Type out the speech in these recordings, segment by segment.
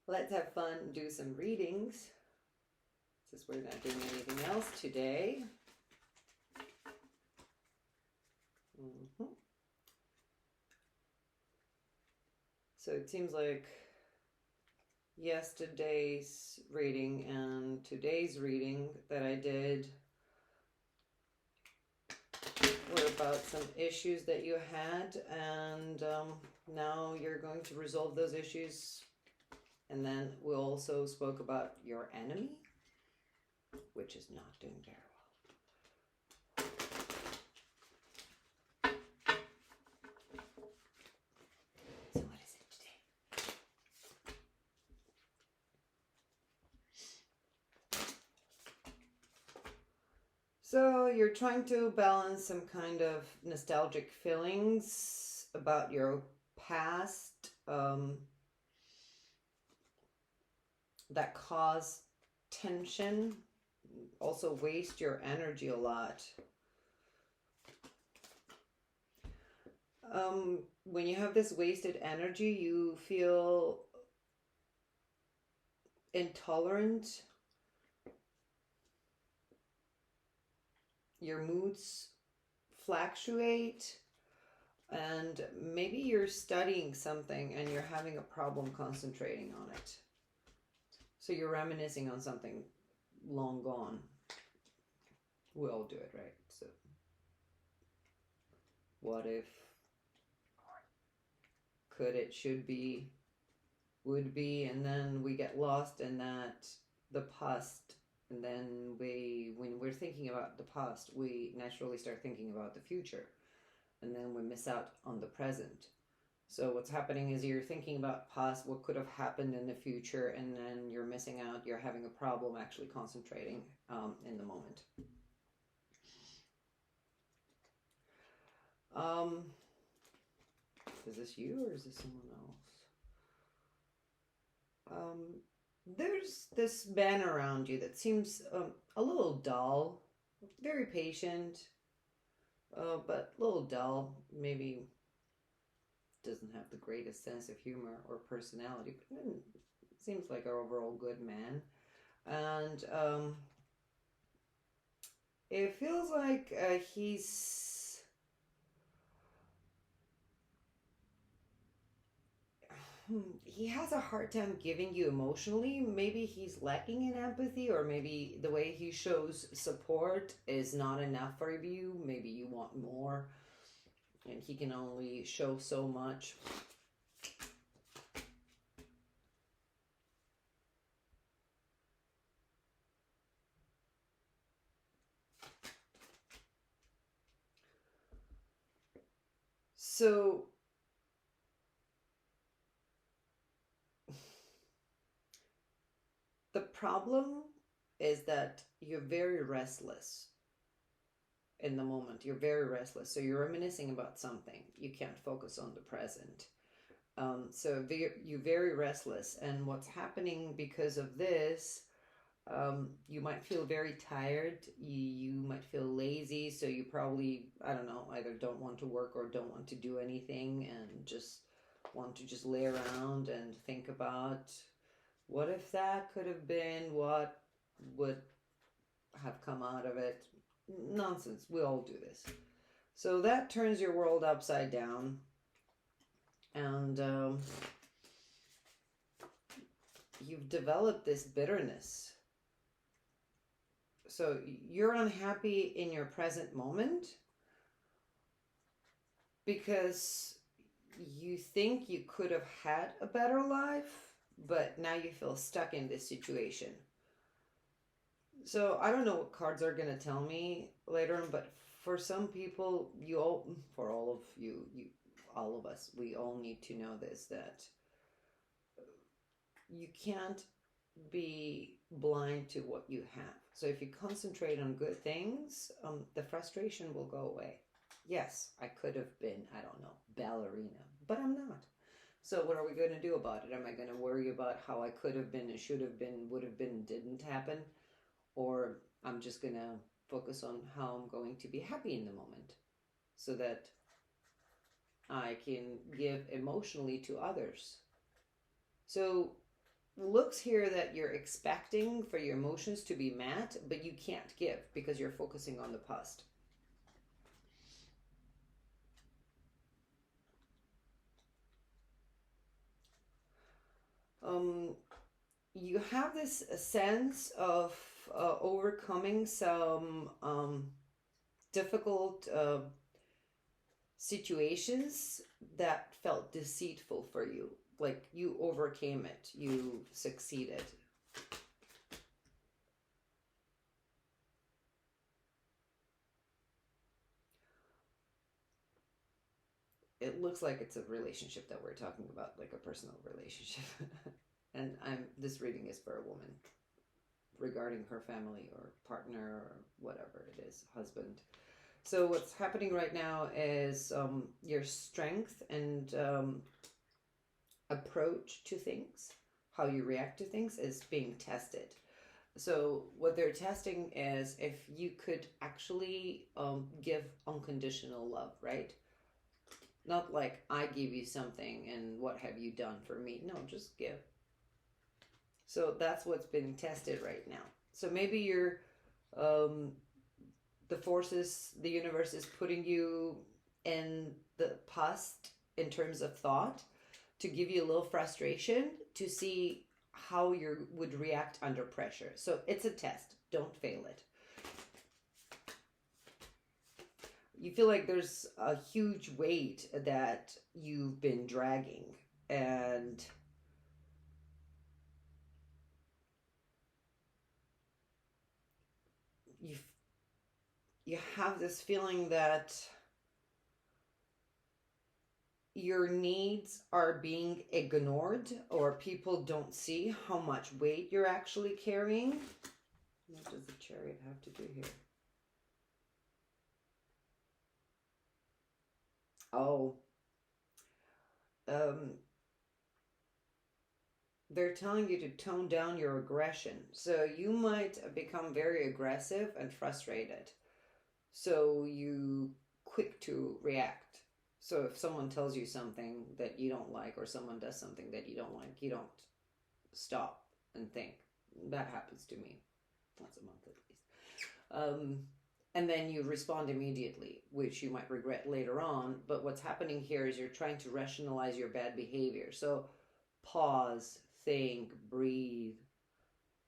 Let's have fun and do some readings, since we're not doing anything else today. So it seems like yesterday's reading and today's reading that I did were about some issues that you had, and now you're going to resolve those issues. And then we also spoke about your enemy, which is not doing very well. So what is it today? So you're trying to balance some kind of nostalgic feelings about your past that cause tension, also waste your energy a lot. When you have this wasted energy, you feel intolerant. Your moods fluctuate, and maybe you're studying something and you're having a problem concentrating on it. So you're reminiscing on something long gone. We all do it, right? So what if, could it, should be, would be, and then we get lost in that, the past. And then when we're thinking about the past, we naturally start thinking about the future, and then we miss out on the present. So what's happening is you're thinking about past, what could have happened in the future, and then you're missing out. You're having a problem actually concentrating in the moment. Is this you or is this someone else? There's this man around you that seems a little dull, very patient, but a little dull. Maybe doesn't have the greatest sense of humor or personality, but seems like an overall good man. And it feels like he has a hard time giving you emotionally. Maybe he's lacking in empathy, or maybe the way he shows support is not enough for you. Maybe you want more, and he can only show so much. So the problem is that you're very restless in the moment. You're very restless. So you're reminiscing about something. You can't focus on the present. So you're very restless. And what's happening because of this, you might feel very tired. You might feel lazy. So you probably, I don't know, either don't want to work or don't want to do anything and just want to just lay around and think about what if that could have been, what would have come out of it. Nonsense. We all do this. So that turns your world upside down. And you've developed this bitterness. So you're unhappy in your present moment because you think you could have had a better life, but now you feel stuck in this situation. So I don't know what cards are going to tell me later on, but for some people, for all of you, all of us, we all need to know this, that you can't be blind to what you have. So if you concentrate on good things, the frustration will go away. Yes, I could have been, I don't know, ballerina, but I'm not. So what are we going to do about it? Am I going to worry about how I could have been, should have been, would have been, didn't happen? Or I'm just going to focus on how I'm going to be happy in the moment so that I can give emotionally to others. So looks here that you're expecting for your emotions to be met, but you can't give because you're focusing on the past. Um, you have this sense of overcoming some difficult situations that felt deceitful for you. Like you overcame it, you succeeded. It looks like it's a relationship that we're talking about, like a personal relationship. And this reading is for a woman regarding her family or partner or whatever it is, husband. So what's happening right now is your strength and approach to things, how you react to things, is being tested. So what they're testing is if you could actually give unconditional love, right? Not like I give you something and what have you done for me? No, just give. So that's what's being tested right now. So maybe you're um, the forces, the universe is putting you in the past in terms of thought to give you a little frustration to see how you would react under pressure. So it's a test. Don't fail it. You feel like there's a huge weight that you've been dragging, and you you have this feeling that your needs are being ignored or people don't see how much weight you're actually carrying. What does the Chariot have to do here? Oh, um, they're telling you to tone down your aggression. So you might become very aggressive and frustrated. So you quick to react. So if someone tells you something that you don't like or someone does something that you don't like, you don't stop and think. That happens to me once a month at least. And then you respond immediately, which you might regret later on. But what's happening here is you're trying to rationalize your bad behavior. So pause, think, breathe.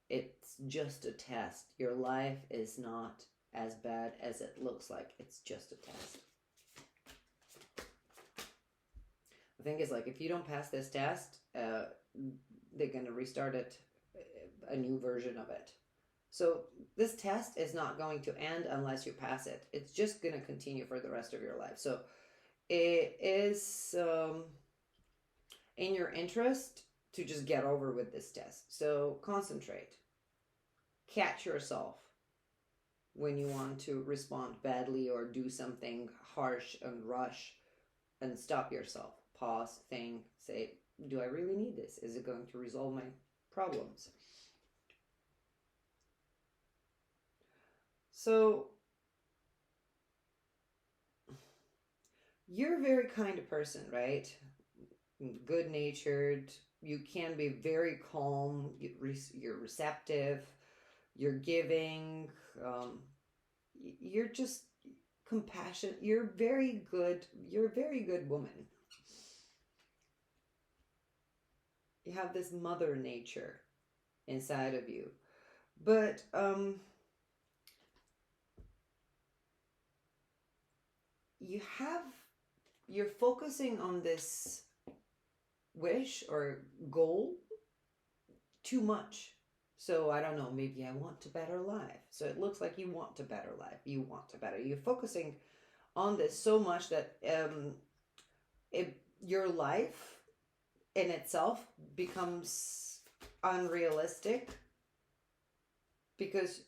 It's just a test. Your life is not as bad as it looks like. It's just a test. The thing is, like, if you don't pass this test, they're going to restart it, a new version of it. So this test is not going to end unless you pass it. It's just going to continue for the rest of your life. So it is in your interest to just get over with this test. So concentrate. Catch yourself when you want to respond badly or do something harsh and rush, and stop yourself. Pause, think, say, do I really need this? Is it going to resolve my problems? So you're a very kind of person, right? Good natured. You can be very calm. You're receptive. You're giving. You're just compassionate. You're very good. You're a very good woman. You have this mother nature inside of you. But you're focusing on this wish or goal too much. So I don't know, maybe I want a better life. So it looks like you want a better life. You're focusing on this so much that your life in itself becomes unrealistic because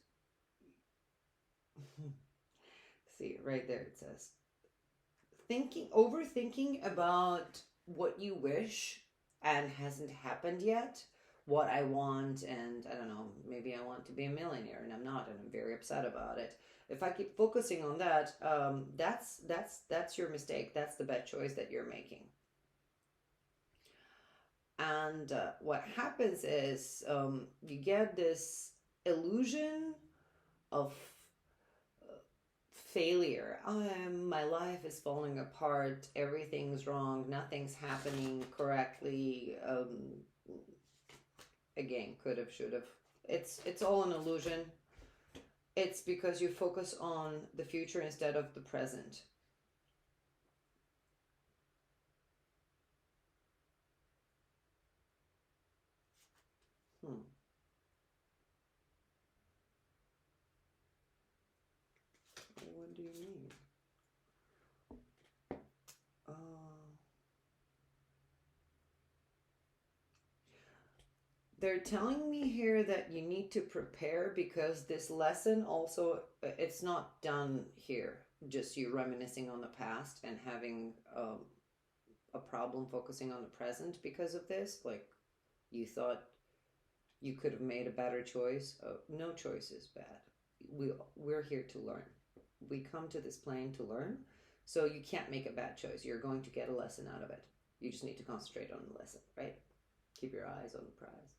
see right there it says overthinking about what you wish and hasn't happened yet, what I want, and I don't know, maybe I want to be a millionaire and I'm not, and I'm very upset about it. If I keep focusing on that, that's your mistake. That's the bad choice that you're making. And And what happens is you get this illusion of failure. My life is falling apart. Everything's wrong. Nothing's happening correctly. Again, could have, should have. It's all an illusion. It's because you focus on the future instead of the present. Hmm. What do you mean? Uh, they're telling me here that you need to prepare because this lesson also, it's not done here. Just you reminiscing on the past and having a problem focusing on the present because of this. Like you thought you could have made a better choice. No choice is bad. We're here to learn. We come to this plane to learn. So you can't make a bad choice. You're going to get a lesson out of it. You just need to concentrate on the lesson, right? Keep your eyes on the prize.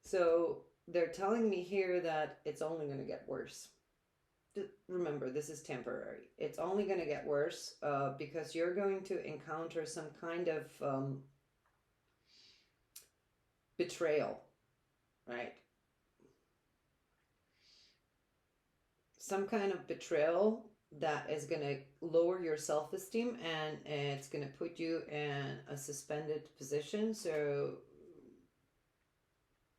So they're telling me here that it's only going to get worse. Remember, this is temporary. It's only going to get worse because you're going to encounter some kind of betrayal, right? Some kind of betrayal that is going to lower your self-esteem and it's going to put you in a suspended position. So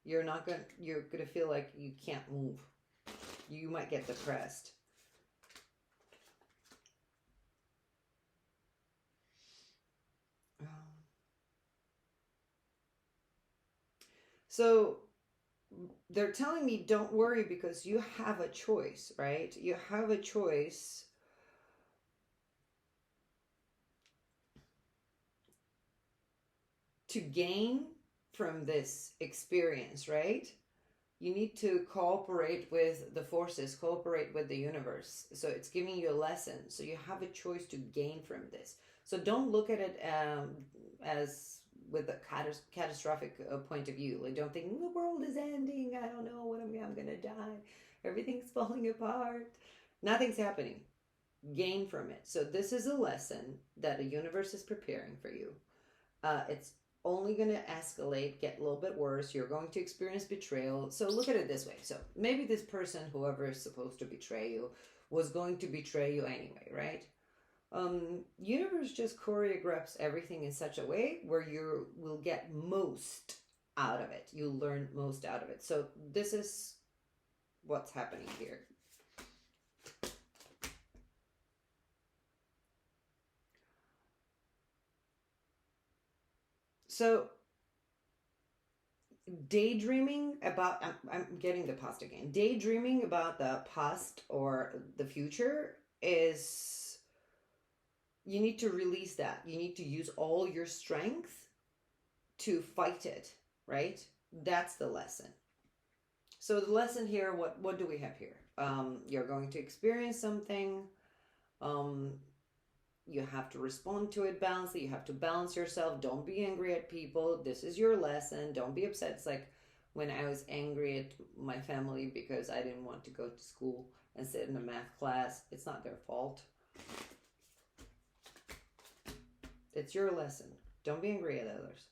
you're going to feel like you can't move. You might get depressed. So they're telling me don't worry because you have a choice, right? You have a choice to gain from this experience, right? You need to cooperate with the forces, cooperate with the universe. So it's giving you a lesson. So you have a choice to gain from this. So don't look at it as with a catastrophic point of view. Like don't think the world is ending. I don't know what I'm gonna die. Everything's falling apart. Nothing's happening. Gain from it. So this is a lesson that the universe is preparing for you. It's only going to escalate, get a little bit worse. You're going to experience betrayal. So look at it this way. So maybe this person, whoever is supposed to betray you, was going to betray you anyway, right? Universe just choreographs everything in such a way where you will get most out of it. You'll learn most out of it. So this is what's happening here. So daydreaming about I'm getting the past again. Daydreaming about the past or the future is you need to release that. You need to use all your strength to fight it, right? That's the lesson. So the lesson here, what do we have here? You're going to experience something. You have to respond to it balancedly. You have to balance yourself. Don't be angry at people. This is your lesson. Don't be upset. It's like when I was angry at my family because I didn't want to go to school and sit in a math class. It's not their fault. It's your lesson. Don't be angry at others.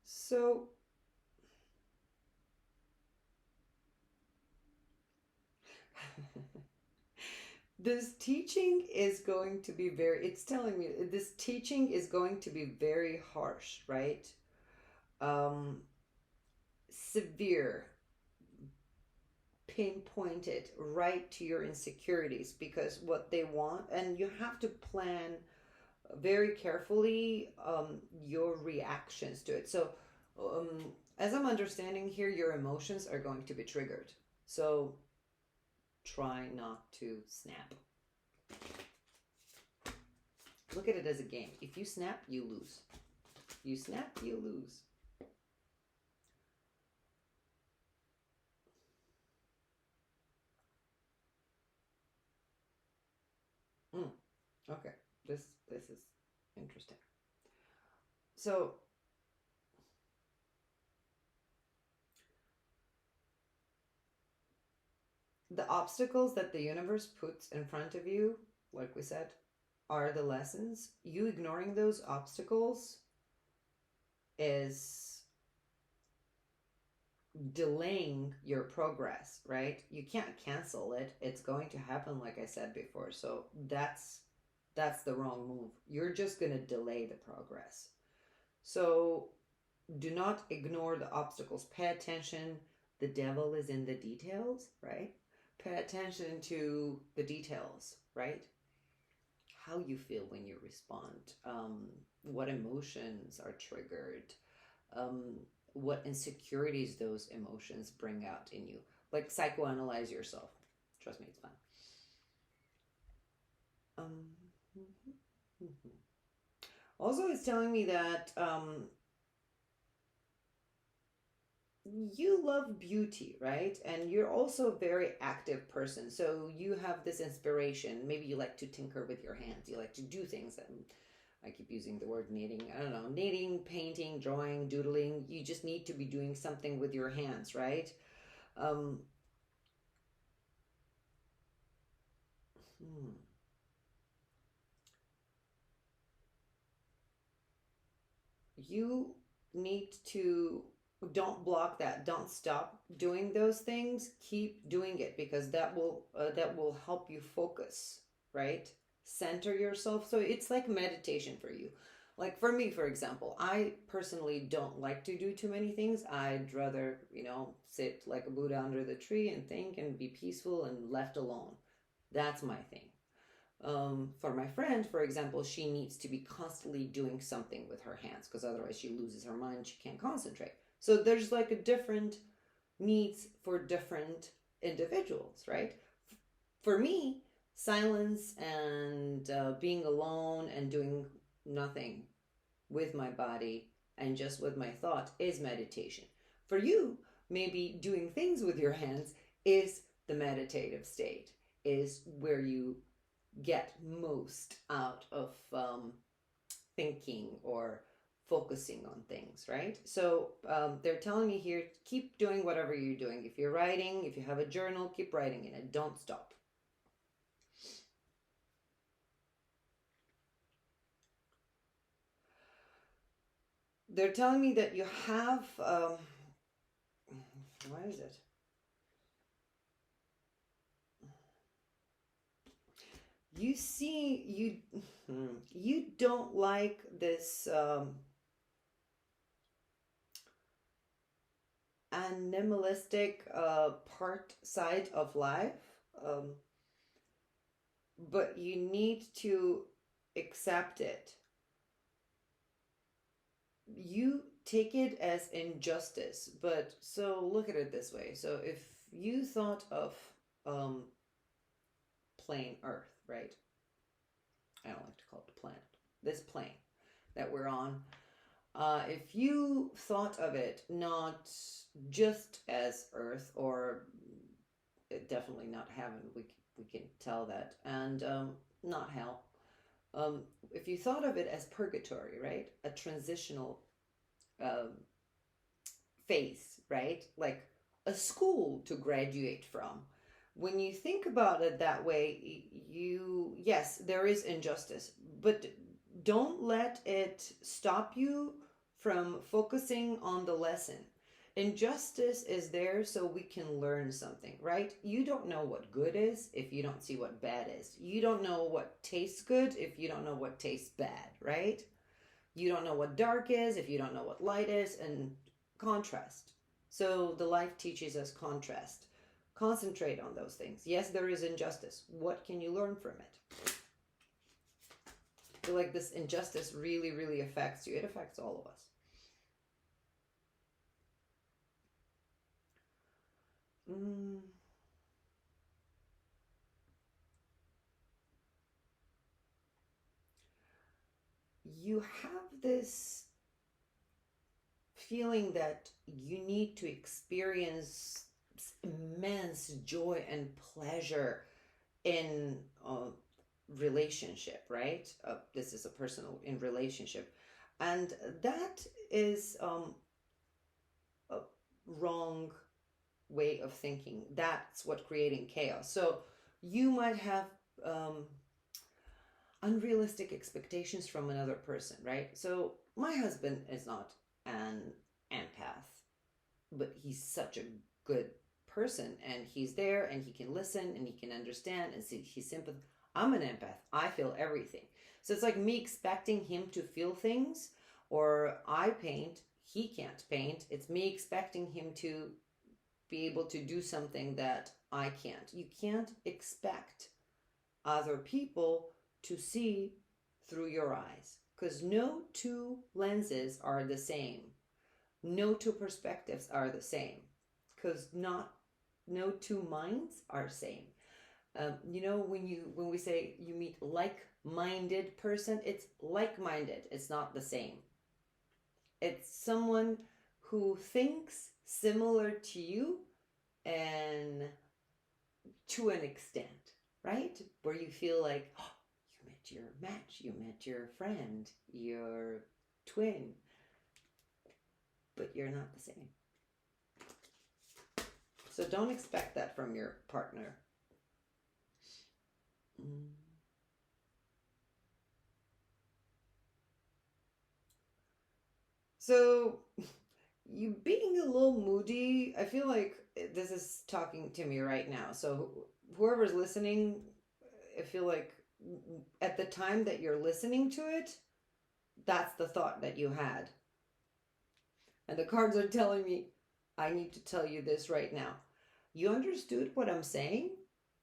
So this teaching is going to be it's telling me this teaching is going to be very harsh, right? Severe, pinpointed right to your insecurities because what they want, and you have to plan very carefully your reactions to it. So as I'm understanding here, your emotions are going to be triggered. So try not to snap. Look at it as a game. If you snap, you lose. You snap, you lose. Okay. This is interesting. So the obstacles that the universe puts in front of you, like we said, are the lessons. You ignoring those obstacles is delaying your progress, right? You can't cancel it. It's going to happen like I said before. So that's the wrong move. You're just going to delay the progress. So do not ignore the obstacles. Pay attention. The devil is in the details, right? Pay attention to the details, right? How you feel when you respond, what emotions are triggered, um, what insecurities those emotions bring out in you. Like psychoanalyze yourself. Trust me, it's fun. Um, Also, it's telling me that you love beauty, right? And you're also a very active person. So you have this inspiration. Maybe you like to tinker with your hands. You like to do things. And I keep using the word knitting. I don't know, knitting, painting, drawing, doodling. You just need to be doing something with your hands, right? Um, hmm. You need to don't block that. Don't stop doing those things. Keep doing it because that will help you focus, right? Center yourself. So it's like meditation for you. Like for me, for example, I personally don't like to do too many things. I'd rather, sit like a Buddha under the tree and think and be peaceful and left alone. That's my thing. For my friend, for example, she needs to be constantly doing something with her hands because otherwise she loses her mind. She can't concentrate. So there's like a different needs for different individuals, right? For me, silence and being alone and doing nothing with my body and just with my thought is meditation. For you, maybe doing things with your hands is the meditative state, is where you get most out of thinking or focusing on things, right? So they're telling me here, keep doing whatever you're doing. If you're writing, if you have a journal, keep writing in it. Don't stop. They're telling me that you have, why is it? You see, you don't like this animalistic part side of life, um, but you need to accept it. You take it as injustice, but so look at it this way. So if you thought of um, plain Earth, right? I don't like to call it a planet. This plane that we're on. If you thought of it not just as Earth, or definitely not heaven, we can tell that, and not hell. If you thought of it as purgatory, right, a transitional um, phase, right, like a school to graduate from. When you think about it that way, yes, there is injustice, but don't let it stop you from focusing on the lesson. Injustice is there so we can learn something, right? You don't know what good is if you don't see what bad is. You don't know what tastes good if you don't know what tastes bad, right? You don't know what dark is if you don't know what light is, and contrast. So the life teaches us contrast. Concentrate on those things. Yes, there is injustice. What can you learn from it? I feel like this injustice really, really affects you. It affects all of us. Mm, you have this feeling that you need to experience immense joy and pleasure in relationship, right? This is a personal in relationship, and that is a wrong way of thinking. That's what creating chaos. So you might have um, unrealistic expectations from another person, right? So my husband is not an empath, but he's such a good person, and he's there and he can listen and he can understand and see he's sympathetic. I'm an empath. I feel everything. So it's like me expecting him to feel things, or I paint, he can't paint. It's me expecting him to be able to do something that I can't. You can't expect other people to see through your eyes, because no two lenses are the same. No two perspectives are the same, because not no two minds are same. When we say you meet like-minded person, it's like-minded. It's not the same. It's someone who thinks similar to you, and to an extent, right? Where you feel like, oh, you met your match, you met your friend, your twin, but you're not the same. So don't expect that from your partner. So you being a little moody, I feel like this is talking to me right now. So whoever's listening, I feel like at the time that you're listening to it, that's the thought that you had. And the cards are telling me, I need to tell you this right now. You understood what I'm saying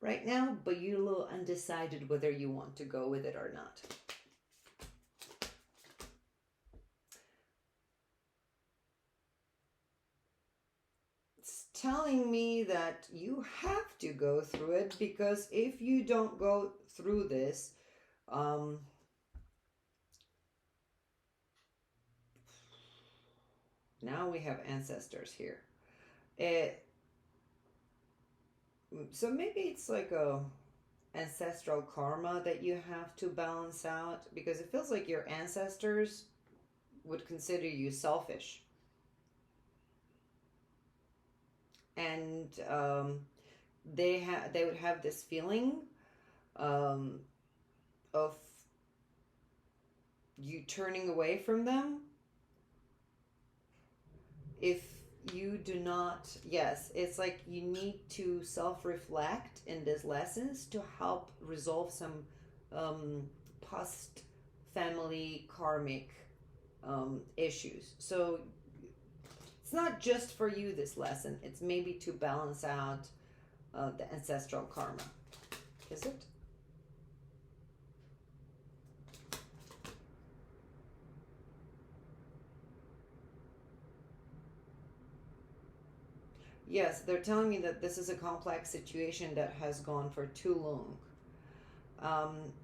right now, but you're a little undecided whether you want to go with it or not. It's telling me that you have to go through it, because if you don't go through this, now we have ancestors here. So maybe it's like a ancestral karma that you have to balance out, because it feels like your ancestors would consider you selfish, and they would have this feeling um, of you turning away from them if you do not. Yes, it's like you need to self-reflect in these lessons to help resolve some past family karmic issues. So it's not just for you, this lesson. It's maybe to balance out the ancestral karma. Is it? Yes, they're telling me that this is a complex situation that has gone for too long.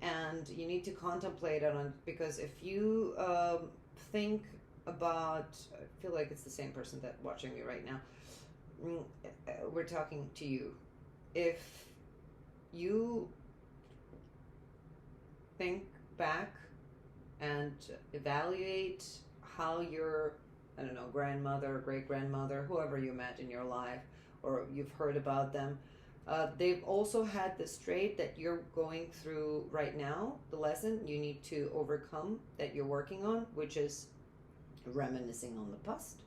And you need to contemplate on it, because if you think about, I feel like it's the same person that's watching me right now. We're talking to you. If you think back and evaluate how your, I don't know, grandmother, great grandmother, whoever you met in your life, or you've heard about them, they've also had this trait that you're going through right now, the lesson you need to overcome that you're working on, which is reminiscing on the past,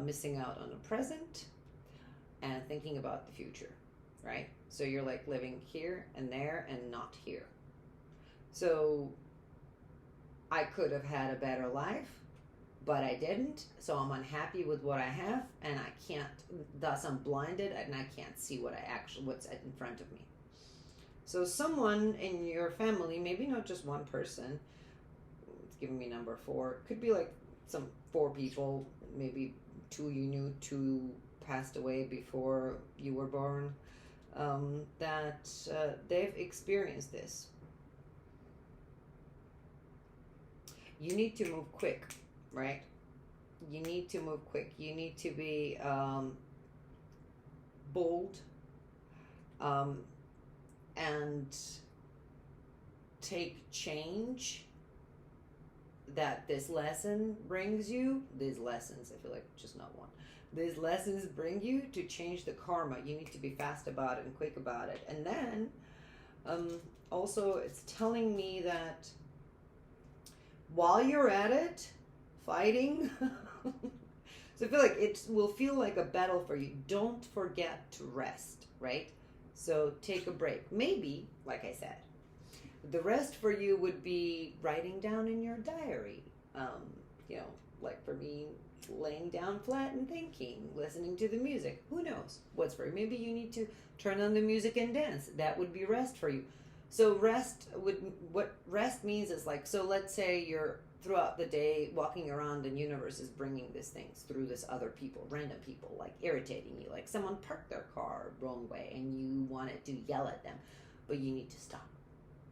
missing out on the present, and thinking about the future, right? So you're like living here and there and not here. So I could have had a better life, but I didn't. So I'm unhappy with what I have, and I can't. Thus, I'm blinded, and I can't see what's in front of me. So someone in your family, maybe not just one person. It's giving me number 4. Could be like some 4 people. Maybe 2 you knew, 2 passed away before you were born. That they've experienced this. You need to move quick, right? You need to move quick. You need to be bold, and take change that this lesson brings you, these lessons, I feel like just not one. These lessons bring you to change the karma. You need to be fast about it and quick about it. And then also it's telling me that while you're at it, fighting, so I feel like it will feel like a battle for you. Don't forget to rest, right? So take a break. Maybe, like I said, the rest for you would be writing down in your diary. You know, like for me, laying down flat and thinking, listening to the music. Who knows what's for you? Maybe you need to turn on the music and dance. That would be rest for you. So what rest means is like, so let's say you're throughout the day walking around and universe is bringing these things through this other people, random people, like irritating you, like someone parked their car wrong way and you wanted to yell at them, but you need to stop.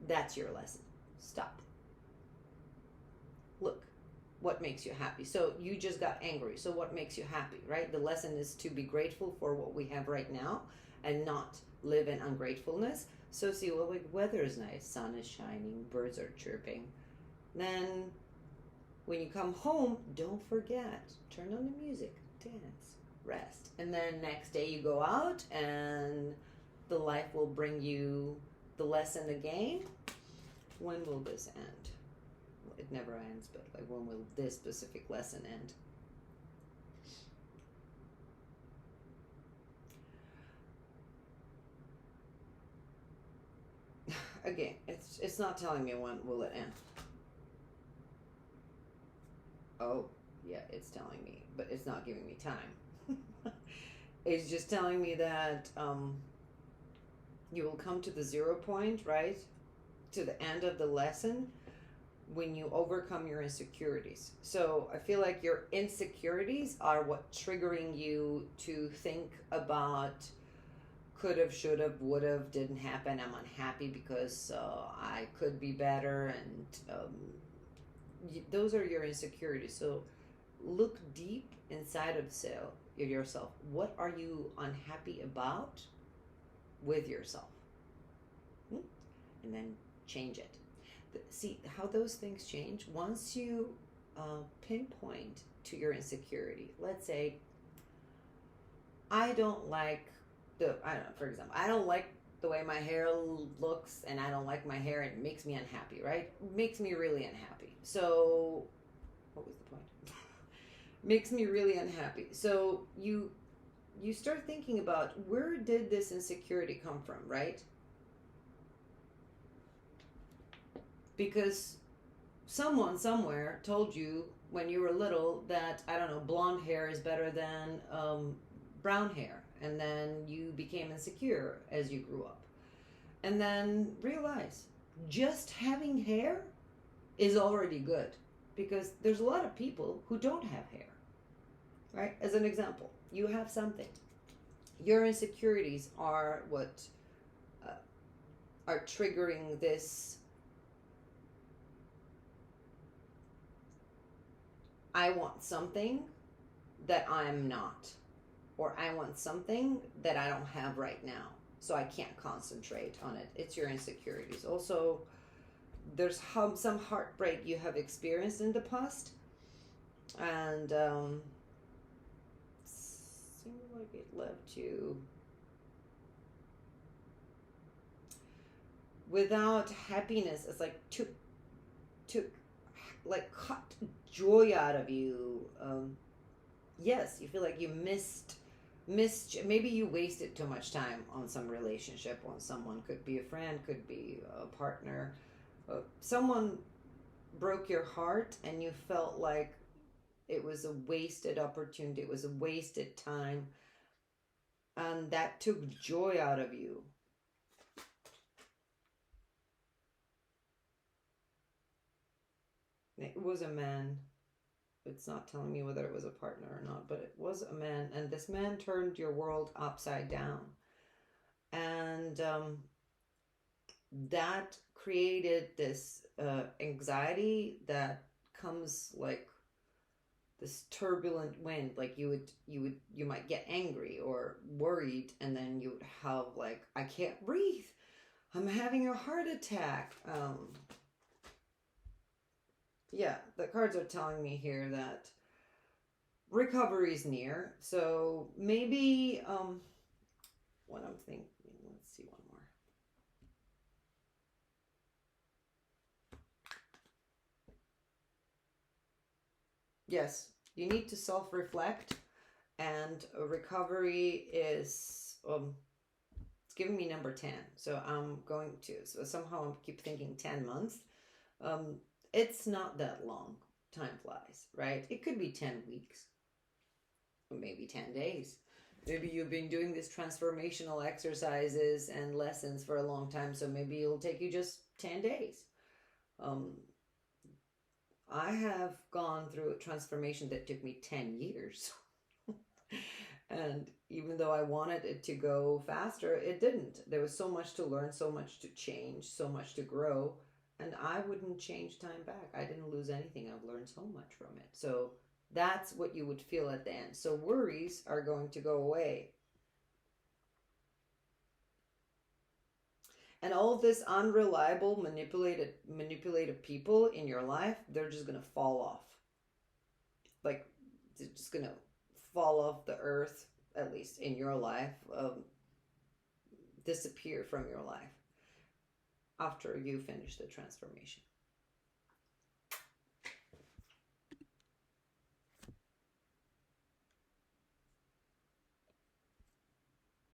That's your lesson. Stop. Look, what makes you happy? So you just got angry. So what makes you happy, right? The lesson is to be grateful for what we have right now and not live in ungratefulness. So see, well, like weather is nice, sun is shining, birds are chirping. Then when you come home, don't forget, turn on the music, dance, rest. And then next day you go out and the life will bring you the lesson again. When will this end? Well, it never ends, but like when will this specific lesson end? Again, it's not telling me when will it end. Oh, yeah, it's telling me, but it's not giving me time. It's just telling me that you will come to the 0 point, right? To the end of the lesson when you overcome your insecurities. So I feel like your insecurities are what triggering you to think about could have, should have, would have, didn't happen. I'm unhappy because I could be better, and those are your insecurities. So look deep inside of yourself. What are you unhappy about with yourself? And then change it. See how those things change once you pinpoint to your insecurity. Let's say I don't like for example, I don't like the way my hair looks, and I don't like my hair, and it makes me unhappy, right? Makes me really unhappy. So what was the point? Makes me really unhappy. So you start thinking about, where did this insecurity come from, right? Because someone somewhere told you when you were little that, I don't know, blonde hair is better than brown hair, and then you became insecure as you grew up, and then realize just having hair is already good, because there's a lot of people who don't have hair, right? As an example, you have something, your insecurities are what are triggering this. I want something that I'm not, or I want something that I don't have right now, so I can't concentrate on it. It's your insecurities. Also, there's some heartbreak you have experienced in the past, and seems like it left you without happiness. It's like took like cut joy out of you. Yes, you feel like you missed maybe you wasted too much time on some relationship, on someone. Could be a friend, could be a partner. Someone broke your heart and you felt like it was a wasted opportunity, it was a wasted time, and that took joy out of you. It was a man. It's not telling me whether it was a partner or not, but it was a man, and this man turned your world upside down, and that created this anxiety that comes like this turbulent wind. Like you might get angry or worried, and then you would have like, I can't breathe, I'm having a heart attack. Yeah, the cards are telling me here that recovery is near. So maybe what I'm thinking, let's see one more. Yes, you need to self-reflect, and a recovery is it's giving me number 10. So I'm going to, so somehow I keep thinking 10 months. Um it's not that long. Time flies, right? It could be 10 weeks, or maybe 10 days. Maybe you've been doing these transformational exercises and lessons for a long time, so maybe it'll take you just 10 days. Um, I have gone through a transformation that took me 10 years. And even though I wanted it to go faster, it didn't. There was so much to learn, so much to change, so much to grow. And I wouldn't change time back. I didn't lose anything. I've learned so much from it. So that's what you would feel at the end. So worries are going to go away. And all of this unreliable, manipulative people in your life, they're just going to fall off. Like, they're just going to fall off the earth, at least in your life, disappear from your life after you finish the transformation.